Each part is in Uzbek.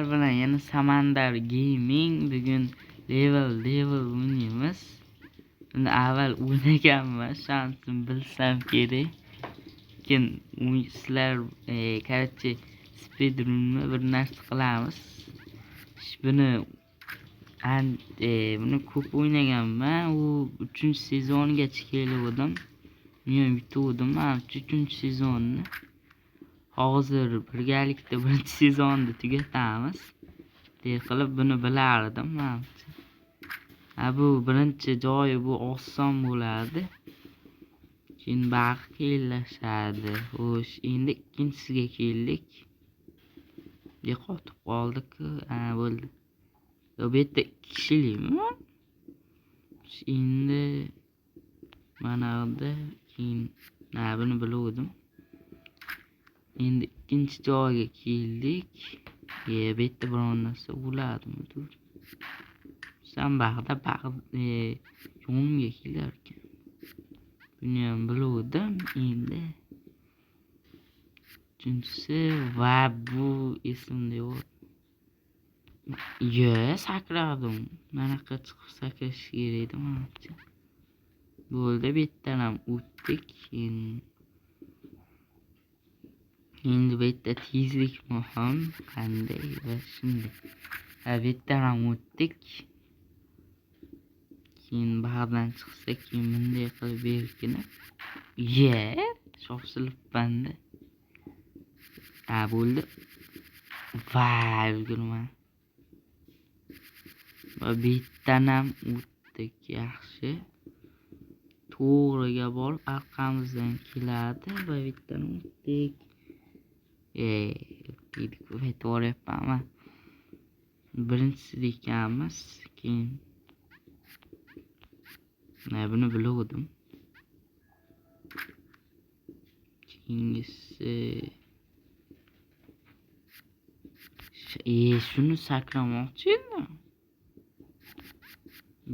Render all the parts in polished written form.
sizlar bilan yana Samandar Gaming bugun level o'ynaymiz. Buni avval o'ynaganman, shansim bilsam kerak. Lekin sizlar короче speedrunni bir narsa qilamiz. Buni ko'p o'ynaganman. U 3-sezongacha kelgandim. Men bitirdim, 3-sezonni. Hozir birgalikda 1-sezonni tugatamiz. Deb qilib buni bilardim menimcha. Bu birinchi joyi bu oson bo'ladi. Keyin baqi kelishadi. Xo'sh, endi ikkinchisiga keldik. Yo'qotib qoldik-ku. Bo'ldi. Bu yerda 2 kishilikmi? Endi mana bunda keyin buni biluvdim. Endi ikkinchi joyga keldik. Bu yerda biron narsa bo'ladimi? Sen bag'da yonimga kelar ekan. Buni ham biluvdim. Endi uchinchisi va bu esimda yo'q. Sakradim. Manaqa chiqib sakrash kerak edi menimcha. Bo'ldi, bu yerdan ham o'tdik. Endi bu yerda tezlik muhim. Qanday va shunday. Bu yerdan ham o'tdik. Keyin bag'dan chiqsak, keyin bunday qilib berkinib. Shoshilibman-da. Bo'ldi. Ulgurman. Va bu yerdan ham o'tdik, yaxshi. To'g'riga borib, orqamizdan keladi va bu yerdan o'tdik. Aytyapman. Birinchisi ekanmiz. Keyin buni biluvdim. Keyingisi shuni sakramoqchi edim.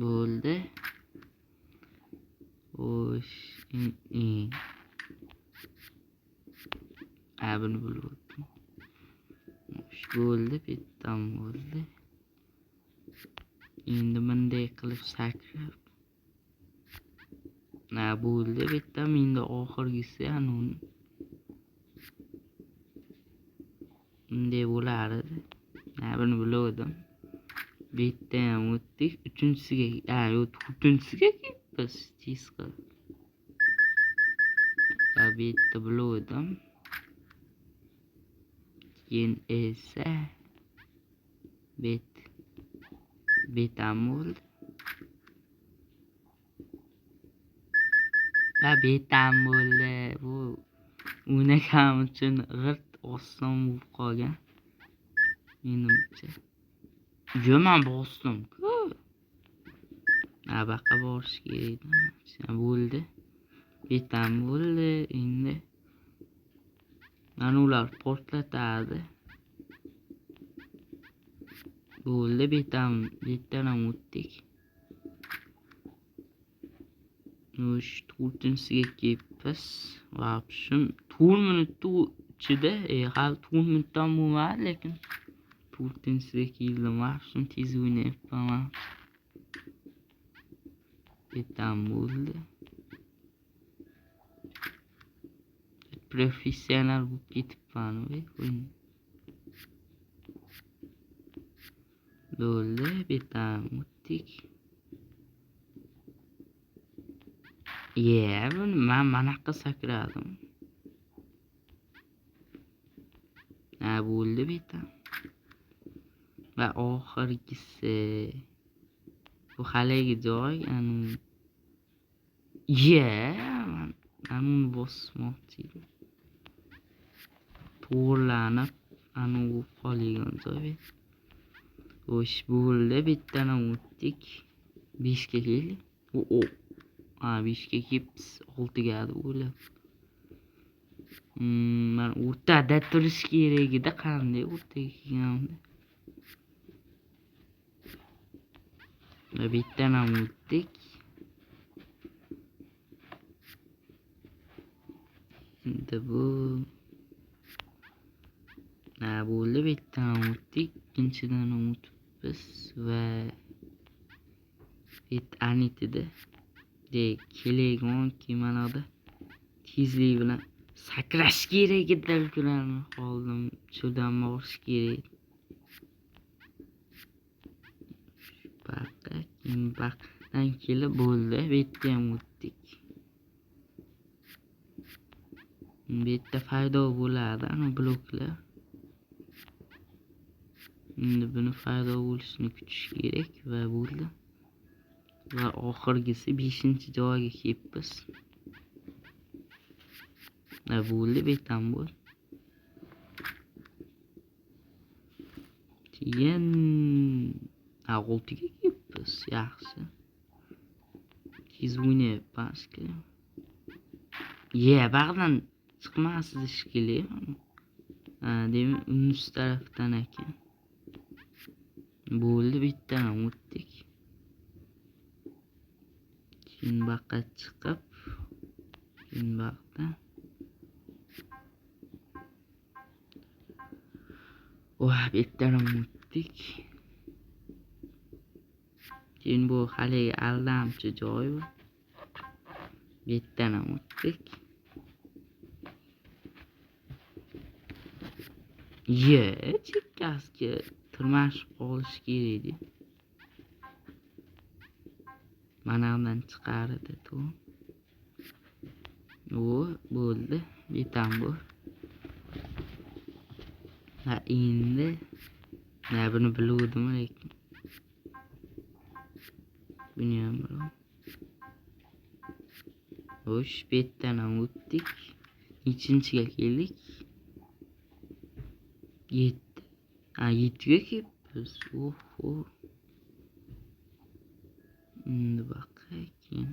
Bo'ldi. Xo'sh, buni biluvdim. Bo'ldi, bitam bo'ldi. Endi bunday qilib sakrab. Bo'ldi, bitam endi oxirgisi uni. Bunday bo'lar edi. Buni biluvdim. Bu yerda ham o'tdik. 3-siga, yo'q, 4-siga biz tez qilib. Bu yerda biluvdim. Keyin esa betam bo'ldi. Betam bo'ldi. Bu o'ynagam uchun g'irt oson bo'lib qolgan. Menimcha. Men bosdim-ku. Baqa borish kerak edi. Bo'ldi. Betam bo'ldi. Endi mana ular portlatadi. Bo'ldi, betdan ham o'tdik. 4-siga kelibmiz. Va shum 4 minutda ichida, hali 4 minutdan bo'lmadi, lekin 4-siga keldim. Va shum tez o'ynayapman. Betam bo'ldi. Professional bo'lib ketibman. Bo'ldi, betam o'tdik. Buni men manaqa sakradim. Bo'ldi, betam. Va oxirgisi bu haligi joy, men uni bosmoqchi edim. To'g'irlanib, u qolgan joy. Xo'sh, bo'ldi, bittan ham o'tdik. 5ga keldik. 5ga kelibmiz, 6ga o'ylab. Men o'rtada turish kerak edi, qanday o'rtaga kelganimda. Bittan ham o'tdik. Endi bu bo'ldi, bittadan o'tdik, ikkinchidan o'tibmiz va anitida kelagonki manada tezlik bilan sakrash kerak edi, ularni qoldim, cho'dan borish kerak. Baqdan kelib bo'ldi, bu yerda ham o'tdik. Bu yerda paydo bo'ladi ana bloklar. Endi buni paydo bo'lishini kutish kerak va bo'ldi. Va oxirgisi 5-joyga kelibmiz. Bo'ldi, betam bo'l. Keyin 6ga kelibmiz, yaxshi. Tez o'ynayapmiz. Bag'dan chiqmasiz ishkili. Demak, unus tarafdan ekan. Bo'ldi, bittadan o'tdik. Keyin baqqa chiqib, keyin baqdan. Bittadan o'tdik. Keyin bu haligi aldamchi joy bu. Bittadan o'tdik. Chekkasiga turmashib qolish kerak edi. Manadan chiqardi to'g'ri. Bo'ldi, bitam bu. Endi buni biluvdim lekin. Buni ham bilaman. Bittadan o'tdik. 3-ga keldik. 7ga kelibmiz. Endi bakayım.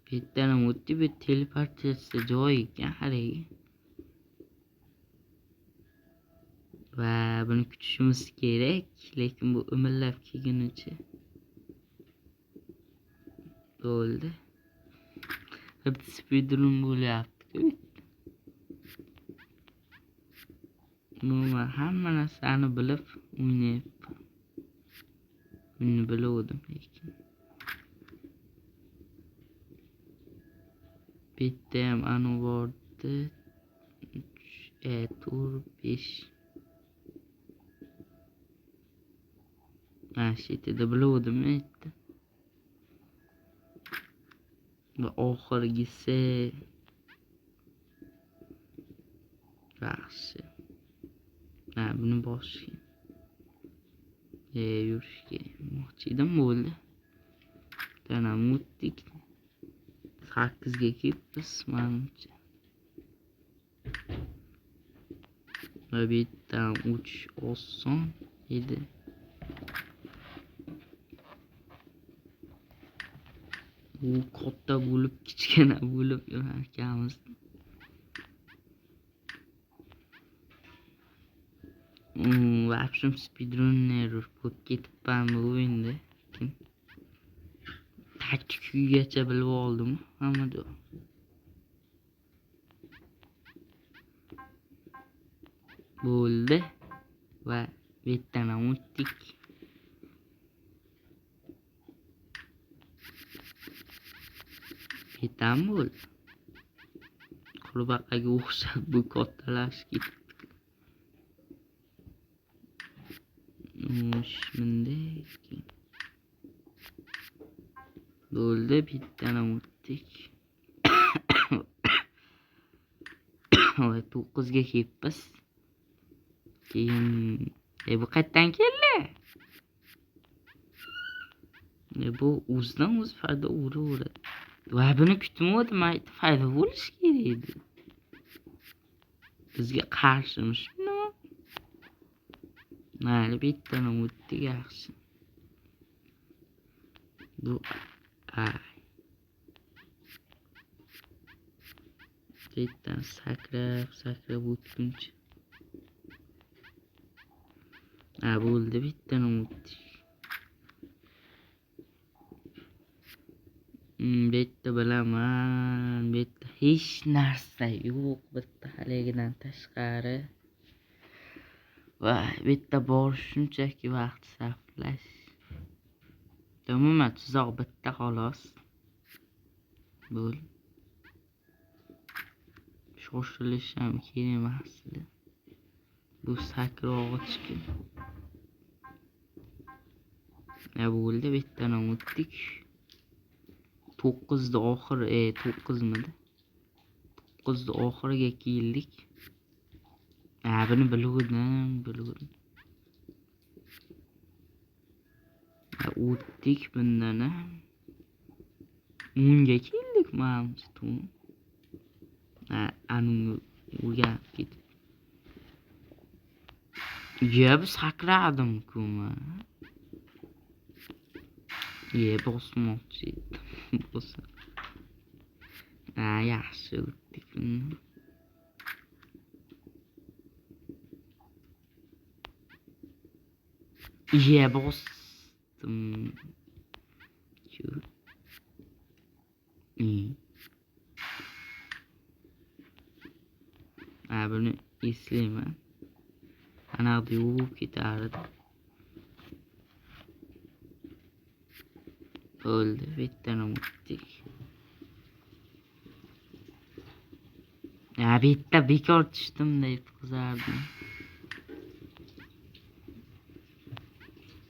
Bittadan o'tdi, bu teleportatsiya joyi ekan haligi. Va buni kutishimiz kerak, lekin bu umrlab kelgunicha bo'ldi. Hadi speedrun bo'lyapti. Umuman hamma narsani bilib o'ynayapman. Buni biluvdim lekin. Bitta ham anu bordi. 3, 5. Shitida biluvdim aytdi. Va oxirgisi yaxshi. Buni boshqa yurishga mo'chi edim, bo'ldi. Tanam o'tdik. 8ga kelibmiz, menimcha. Va bu yerdan o'tish oson edi. Bu katta bo'lib, kichkina bo'lib ekanmiz. Vapshim speedrunner bo'lib ketibman bu o'yinda. Taktikagacha bilib oldim hammada. Bo'ldi va bittadan o'tdik. Bitam bo'ldi. Qurbaqaga o'xshab bu kattalashib ketdi. Shunday. Bo'ldi, bittadan o'tdik. Va 9ga kelibmiz. Keyin bu qayerdan keldi? Bu o'zidan o'zi foyda uraveradi. Va buni kutmadim, aytdi foyda bo'lish kerak edi. Bizga qarshimiz shundami? Mayli, bittadan o'tdik, yaxshi. Bu bittan sakrab o'tguncha. Bo'ldi, bittadan o'tdik. Bitta bilaman, bitta hech narsa yo'q, bitta haligidan tashqari. va bitta borish shunchaki vaqt sarflash. Umuman tuzoq bitta xolos. Bo'l. Shoshilish ham kerak emas. Bu sakrog'ichki. Bo'ldi, bittadan o'tdik. 9da oxir, 9midi? 9da oxiriga keldik. Buni biluvdim. O'tdik bundan. 10ga keldik menimcha to'g'ri. Anu o'rganib ketib. Biz sakradim-ku men. Bosmoqchi edim. Yaxshi o'tdik. Bosdim. Buni eslayman. Anaqda yuvib ketardi. Bo'ldi, bittadan o'tdik. Bitta bekor tushdim deb qizardim.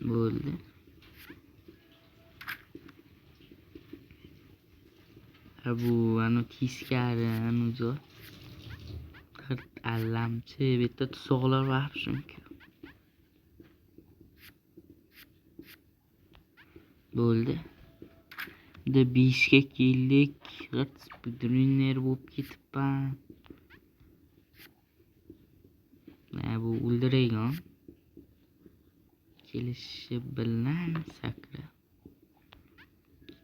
Bo'ldi. Bu anu teskari anu joy. Allamchi bitta tuzoqlar bor shunki. Bo'ldi. De 5ga keldik. Speedrunner bo'lib ketibman. Bu o'ldiraygan. Kelishi bilan sakra.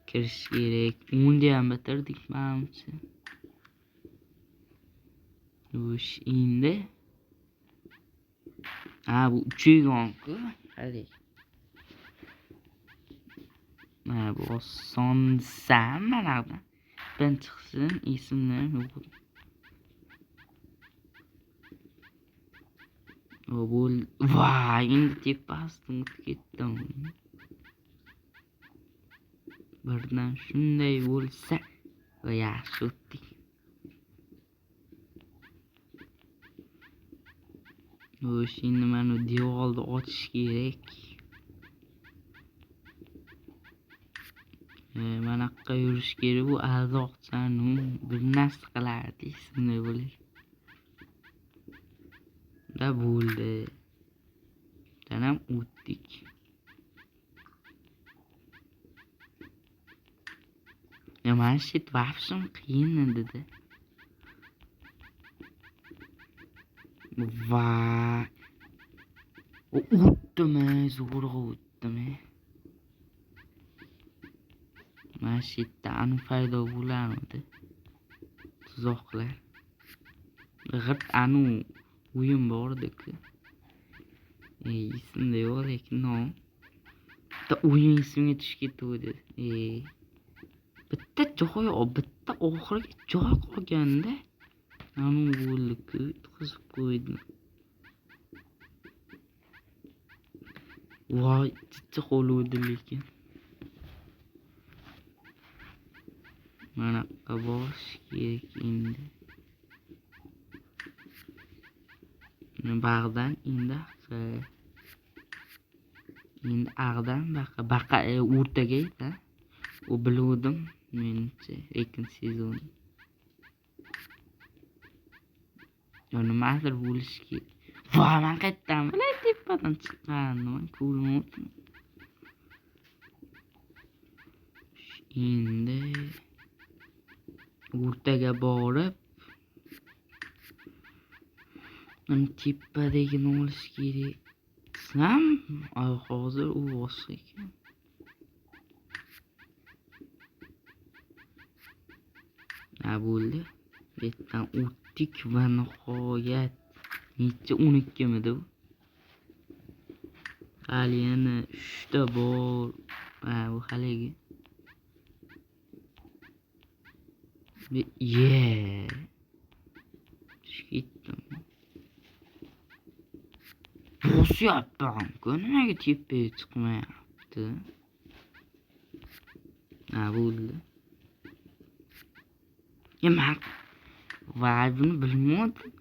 Kirish kerak. 10da ham bitirdik menimcha. Endi. Bu 3-ku. Hadi. Bu oson desam mana bu. Ben chiqsin esimdan yo'q. Bo'ldi. Voy, endi tepasdan o'tib ketdim. Birdan shunday bo'lsa, yaxshi o'tdik. Endi mana devorni ochish kerak. Mana qayerga yurish kerak? Bu aldoqchanu bir narsa qilardi, shunday bo'ladi. Bo'ldi. Tanam o'tdik. Mana shit vafshim qiyin edi. Va. Zo'rg'a o'tdimi? Mana shitda anu paydo bo'lardi. Tuzoqlar. G'irt anu o'yin bordi-ku. Esimda yo'q, lekin bitta o'yin esimga tushib ketdi. Bitta oxirgi joy qolganda anu bo'ldi-ku, qizib qo'ydim. Voy, chicha qoluvdi lekin. Mana borish kerak endi. Bag'dan endi ag'dan baqa o'rtaga edi. U biluvdim menimcha, lekin sezon. Nimadir bo'lishi kerak. Voy, men qayerdan bilay tepadan chiqqandim, ko'rmoqdim. Endi o'rtaga borib tepadagini olish kerak. Desam, hozir u boshqa ekan. Bo'ldi. Betdan o'tdik va nihoyat necha 12midi bu? Hali yana 3ta bor. Bu haligi. Tushib ketdim. bosyapman-ku, nimaga tepaga chiqmayapti? Ha, bo'ldi. Men voy buni bilmadim.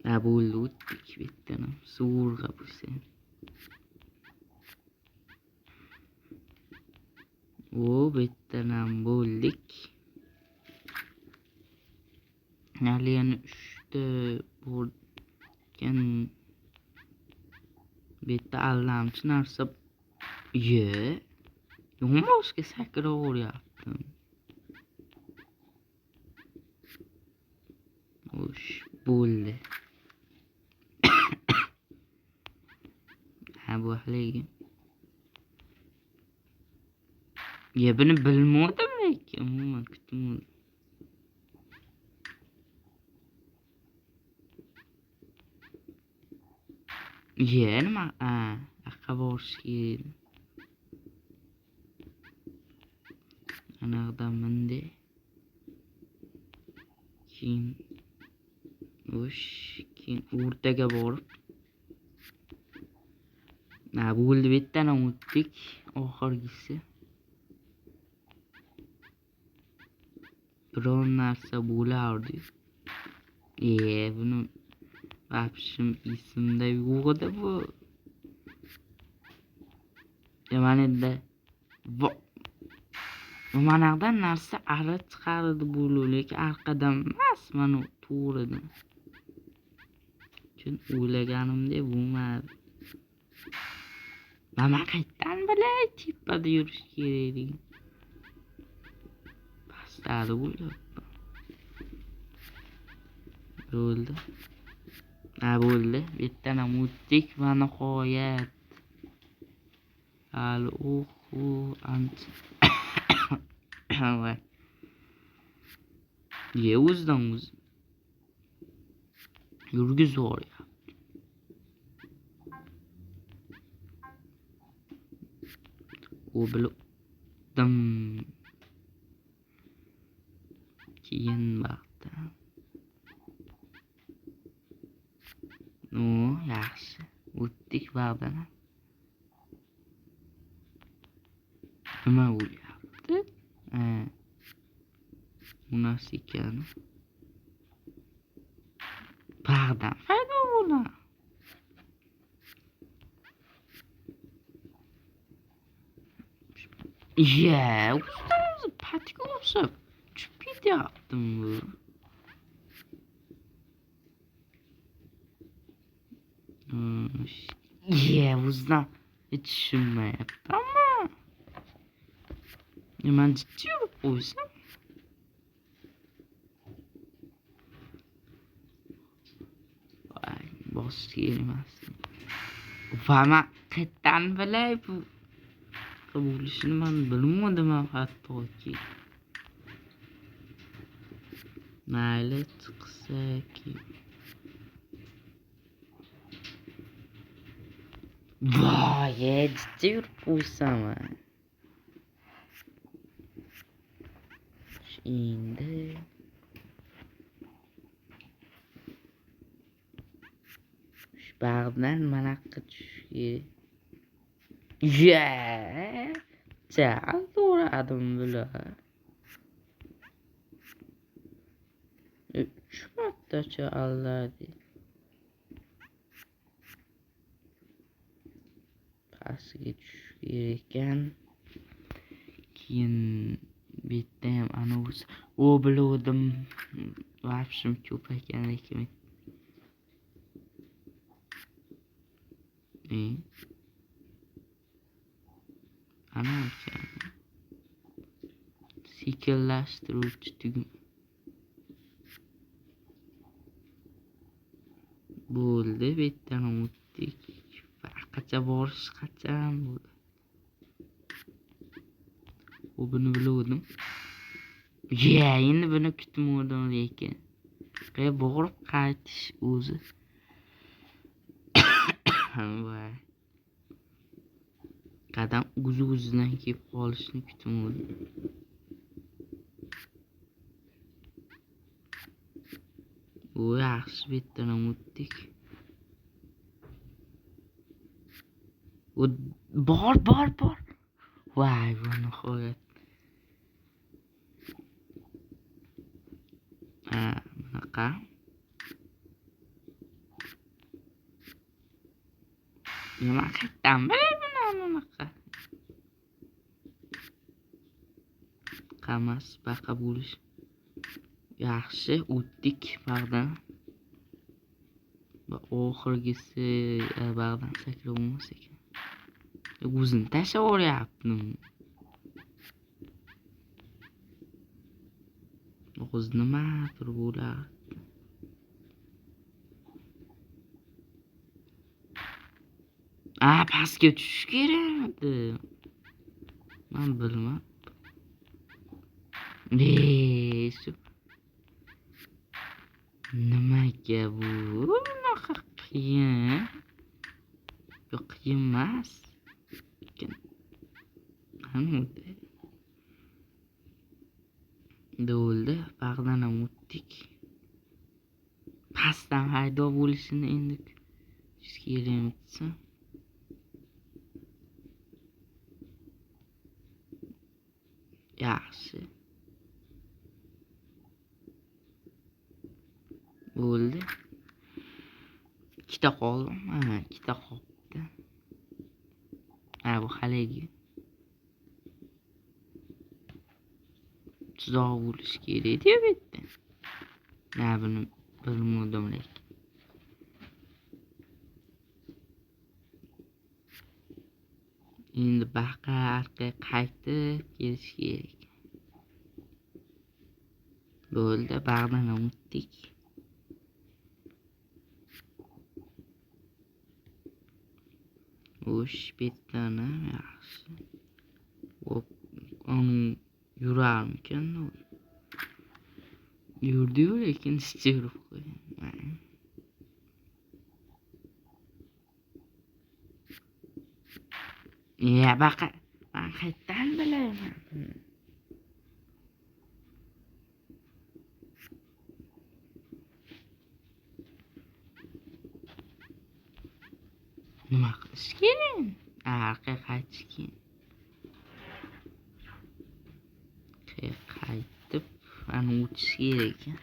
Ha, bo'ldi, o'tdik bittan. Zo'rg'a bo'lsa. Bittan ham bo'ldik. Hali yana 3 ta bo'lgan. Bitta allamchi narsa. Yomosga sakraveryaptim. Bo'ldi. Ha, bu haligi. Buni bilmadim lekin umuman kutmadim. Nima? Aqqa borish kerak. Anaqdan mindi. Keyin o'rtaga borib. Bo'ldi, bittan o'tdik. Oxirgisi. Biron narsa bo'lardi. Buni vapshim esimda yo'q edi bu. Manada manaqdan narsa ara chiqardi bo'ldi, lekin arqadan emas, mana to'g'ridan. Chun o'ylaganimdek bo'lmadi. Mana qayerdan bilay tepada yurish kerakligini. Pastda bo'lyapti. Bo'ldi. Bo'ldi. Bittan ham o'tdik va nihoyat. Hali ancha. Voy. O'zidan o'zi yurgizoryapti. Bildim. Keyin vaqtda. Yaxshi. O'tdik vaqtdan. Nima bo'lyapti? Bu narsa ekan. Pardon, fayda bo'lar. O'zi patika o'xshab tushib ketyaptim bu. O'zidan hech tushunmayapti-ammo. Men jiddiy yurib qo'ysam. Bosh kelmas. Fama qayerdan bilay bu bo'lishini men bilmadim hattoki. Mayli chiqsa-ki. Voy, jiddiy yurib qo'ysam. Endi bag'dan manaqqa tushib. Chal to'radim bular. 3 martacha alladi. Pastga tushib ekan. Keyin bitta ham anus. Bildim. Vapshim ko'p ekan lekin. Ana ekan. Sekinlashtiruvchi tugma. Bo'ldi, bittan o'tdik. Qachon borish qachon bo'ldi. Buni bildim. Endi buni kutmadim lekin. Borib qaytish o'zi. Voy. Qadam o'z-o'zidan kelib qolishni kutmadim. Bu yaxshi, bittadan o'tdik. Bor. Voy, bu nihoyat. Bunaqa. Nima qaytdan bunaqa. Qamas, baqa bo'lish. Yaxshi, o'tdik bag'dan. Va oxirgisi bag'dan sakrab bo'lmas ekan. O'zini tashlab yuboryaptim. O'z nimadir bo'lar. Pastga tushish kerakmidi? Men bilmadim. Shu nimaga bu? Bunaqa qiyin. Yo'q, qiyin emas. Bo'ldi, bag'dan ham o'tdik. Pastdan haydov bo'lishini endi kerakmidi? Yaxshi. Bo'ldi. Ikkita qoldim. Ikkita qoldi. Bu haligi. Tuzoq bo'lish kerak deb aytdi. Buni bilmadim lekin. Endi baqa orqaga qaytib kelish kerak. Bo'ldi, bag'dan o'tdik. Bittani yaxshi. Yurarmikan? Yurdi-yu, lekin ichirib qo'ygan. Baqa, men qayerdan bilaman? Nima qilish kerak? Orqaga qaytish kerak. Qaytib, ana o'tish kerak ekan.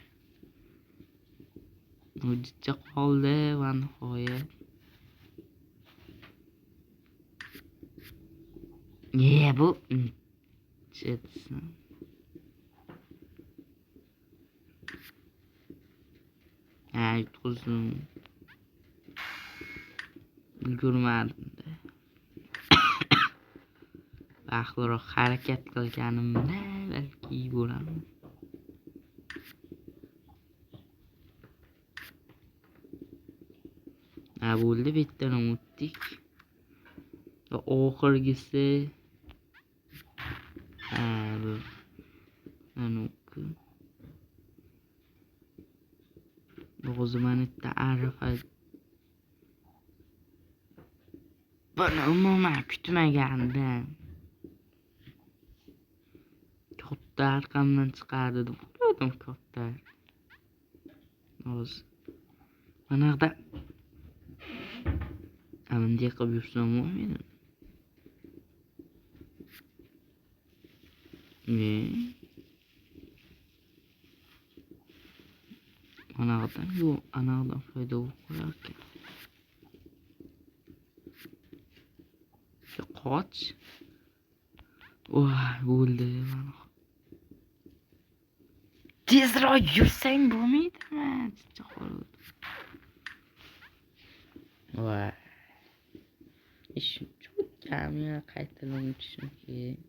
O'zicha qoldi va nihoyat. Bu chetsin. Yutqizdim. Ulgurmadim-da. Baxtliroq harakat qilganimda balki bo'lardi. Bo'ldi, bittadan o'tdik. Va oxirgisi o'zimni ta'rif buni umuman kutmagandim. Katta arqamdan chiqardi deb o'yladim, katta. Manaqda bunday qilib yursam bo'lmaydi. Anaqdan foyda bo'lar ekan. Qoch. Bo'ldi. Tezroq yursang bo'lmaydimi? Shuncha qaytadan o'tishim kerak.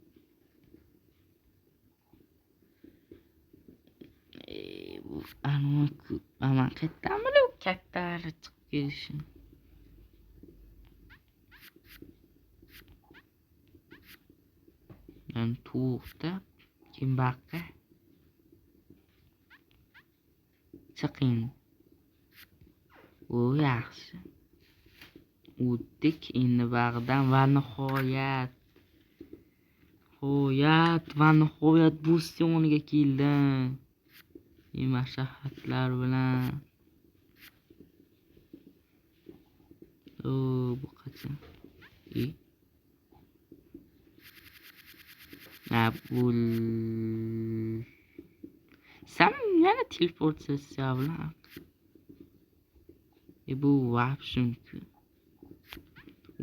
Ama qayerdan bilib kattalari chiqib kelishini. To'xta, kim baqa? Chiqing. Yaxshi. O'tdik endi bag'dan va nihoyat bo'z yoniga keldim. Mashaqqatlar bilan Bu qachon? Qabul. Sen yana teleportatsiya bilan. Bu вообще-ki.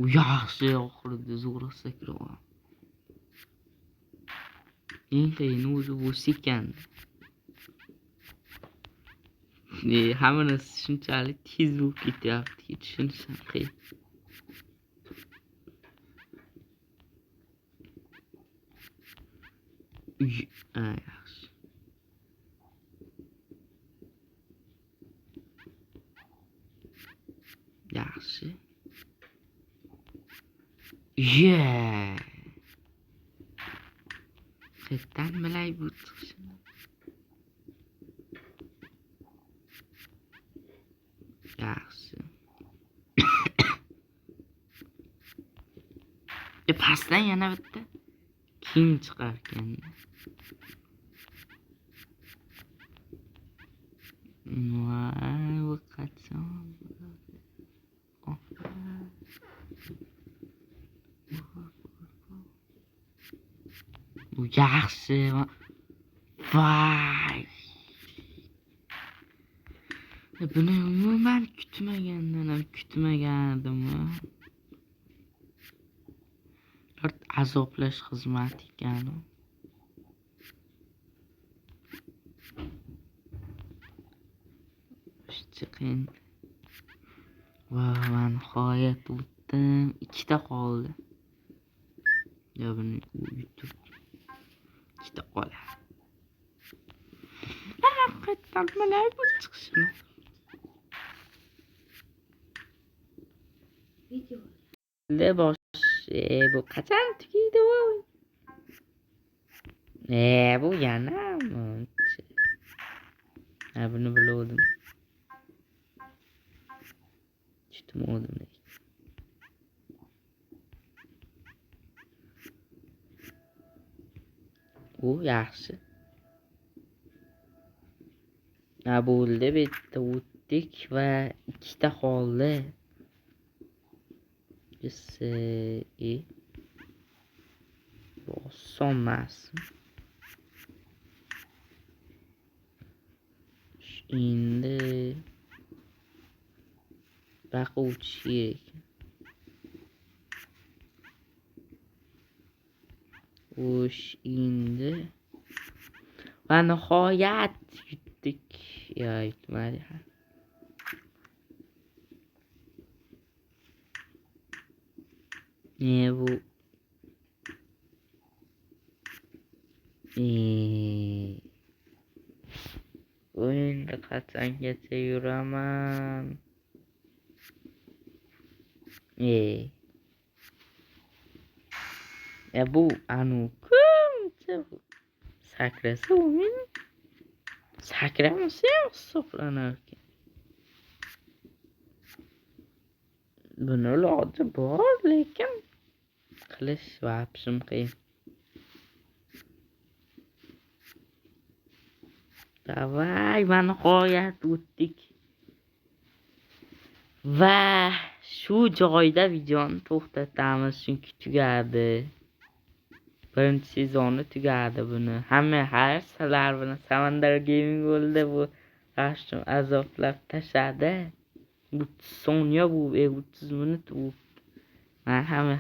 U yaxshi oxirida zo'ra sakrab. Qiyin o'zi bu sekan. Hamma narsa shunchalik tez bo'lib ketyapti, tushunishim qiyin. Yaxshi. Yaxshi. Qayerdan bilay bu chiqishini? Yaxshi. Pastdan yana bitta kim chiqarkan? Voy, bu qachon? Bu yaxshi. Voy. Buni umuman kutmagandim. Azoblash xizmati ekan. Chiqin. Va men nihoyat o'tdim. Ikkita qoldi. Ya buni yutib. Ikkita qoldi. Haqiqatan mana bu chiqishini. Video. Bu qachon tugaydi bu? Bu yana buni bildim. Tutmadim. Bu yaxshi. Bo'ldi, bitta o'tdik va ikkita qoldi. Bu oson emas. Endi baquvchi endi va nihoyat yutdik. Yutmadi. Bu o'yinda qachongacha yuraman? Bu kimcha sakrasa o'yin sakramasa hisoblanar ekan. Buni iloji bor, lekin qilish vaqtim qiyin. Davay, mana nihoyat o'tdik. Va shu joyda videoni to'xtatamiz, chunki tugadi. Birinchi sezoni tugadi buni. Hamma sizlar buni Samandar Gaming bo'ldi. Bu rashtim azoblab tashladi. 30 soniya bu 30 minut bu. Hamma